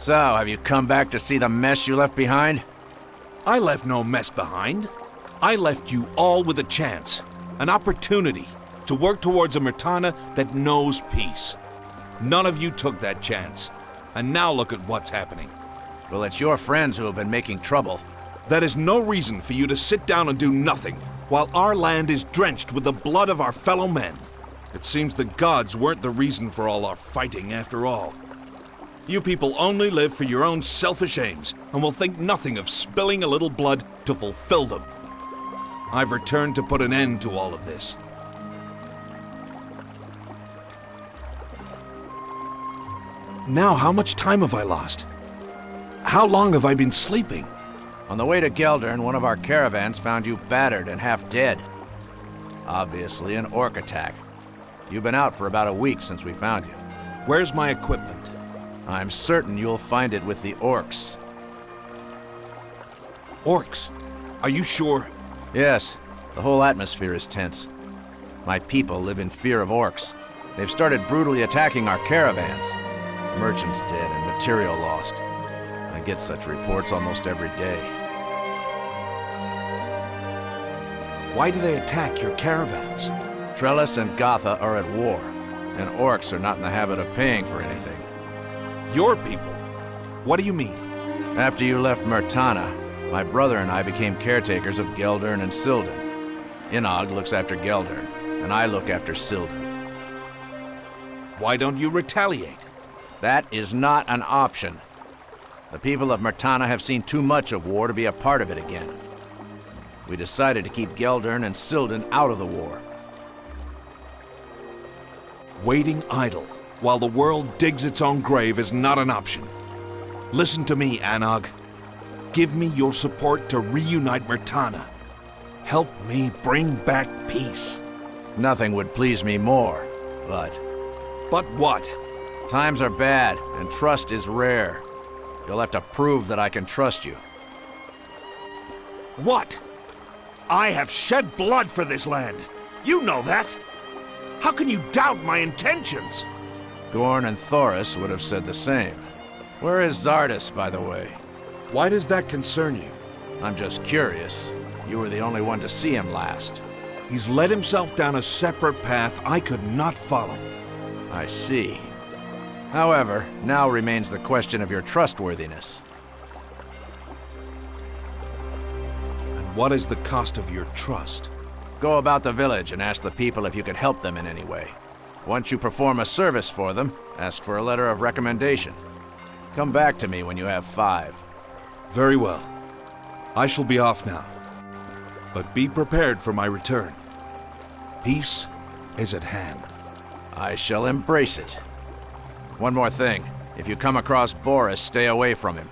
So, have you come back to see the mess you left behind? I left no mess behind. I left you all with a chance, an opportunity to work towards a Myrtana that knows peace. None of you took that chance, and now look at what's happening. Well, it's your friends who have been making trouble. That is no reason for you to sit down and do nothing, while our land is drenched with the blood of our fellow men. It seems the gods weren't the reason for all our fighting after all. You people only live for your own selfish aims, and will think nothing of spilling a little blood to fulfill them. I've returned to put an end to all of this. Now, how much time have I lost? How long have I been sleeping? On the way to Geldern, one of our caravans found you battered and half dead. Obviously an orc attack. You've been out for about a week since we found you. Where's my equipment? I'm certain you'll find it with the orcs. Orcs? Are you sure? Yes. The whole atmosphere is tense. My people live in fear of orcs. They've started brutally attacking our caravans. Merchants dead and material lost. I get such reports almost every day. Why do they attack your caravans? Trellis and Gotha are at war, and orcs are not in the habit of paying for anything. Your people? What do you mean? After you left Myrtana, my brother and I became caretakers of Geldern and Silden. Inog looks after Geldern, and I look after Silden. Why don't you retaliate? That is not an option. The people of Myrtana have seen too much of war to be a part of it again. We decided to keep Geldern and Silden out of the war. Waiting idle while the world digs its own grave is not an option. Listen to me, Anog. Give me your support to reunite Myrtana. Help me bring back peace. Nothing would please me more, but... But what? Times are bad, and trust is rare. You'll have to prove that I can trust you. What? I have shed blood for this land. You know that. How can you doubt my intentions? Gorn and Thoris would have said the same. Where is Zardus, by the way? Why does that concern you? I'm just curious. You were the only one to see him last. He's led himself down a separate path I could not follow. I see. However, now remains the question of your trustworthiness. And what is the cost of your trust? Go about the village and ask the people if you could help them in any way. Once you perform a service for them, ask for a letter of recommendation. Come back to me when you have 5. Very well. I shall be off now. But be prepared for my return. Peace is at hand. I shall embrace it. One more thing. If you come across Boris, stay away from him.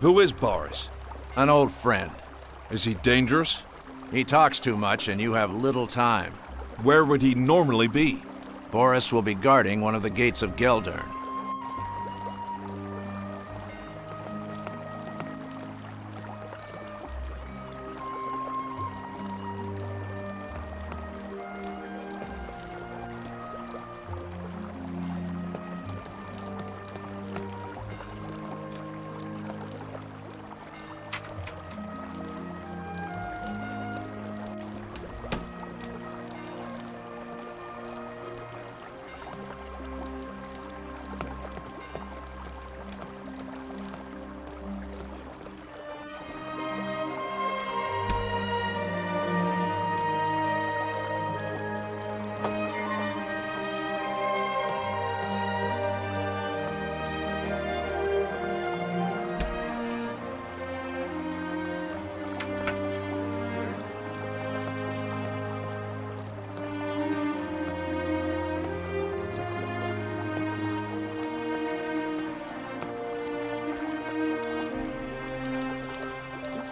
Who is Boris? An old friend. Is he dangerous? He talks too much and you have little time. Where would he normally be? Boris will be guarding one of the gates of Geldern.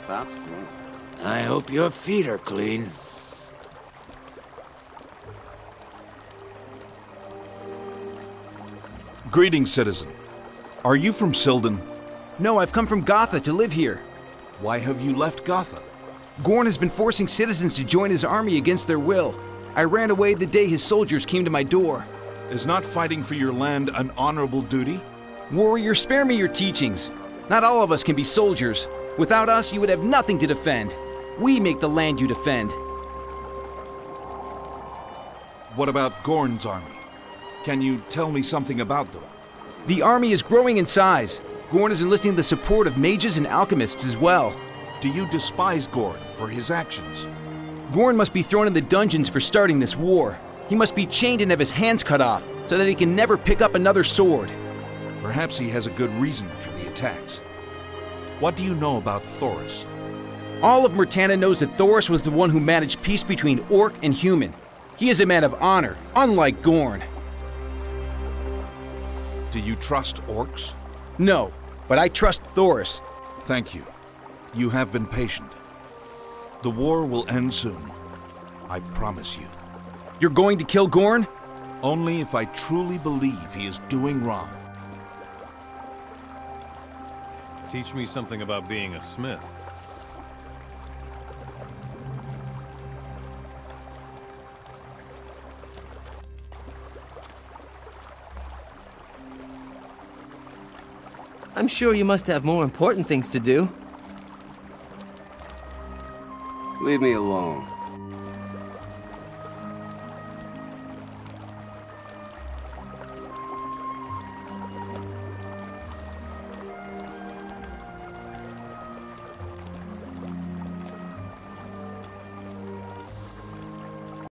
That's cool. I hope your feet are clean. Greetings, citizen. Are you from Silden? No, I've come from Gotha to live here. Why have you left Gotha? Gorn has been forcing citizens to join his army against their will. I ran away the day his soldiers came to my door. Is not fighting for your land an honorable duty? Warrior, spare me your teachings. Not all of us can be soldiers. Without us, you would have nothing to defend. We make the land you defend. What about Gorn's army? Can you tell me something about them? The army is growing in size. Gorn is enlisting the support of mages and alchemists as well. Do you despise Gorn for his actions? Gorn must be thrown in the dungeons for starting this war. He must be chained and have his hands cut off, so that he can never pick up another sword. Perhaps he has a good reason for the attacks. What do you know about Thoris? All of Murtana knows that Thoris was the one who managed peace between Orc and human. He is a man of honor, unlike Gorn. Do you trust orcs? No, but I trust Thoris. Thank you. You have been patient. The war will end soon. I promise you. You're going to kill Gorn? Only if I truly believe he is doing wrong. Teach me something about being a smith. I'm sure you must have more important things to do. Leave me alone.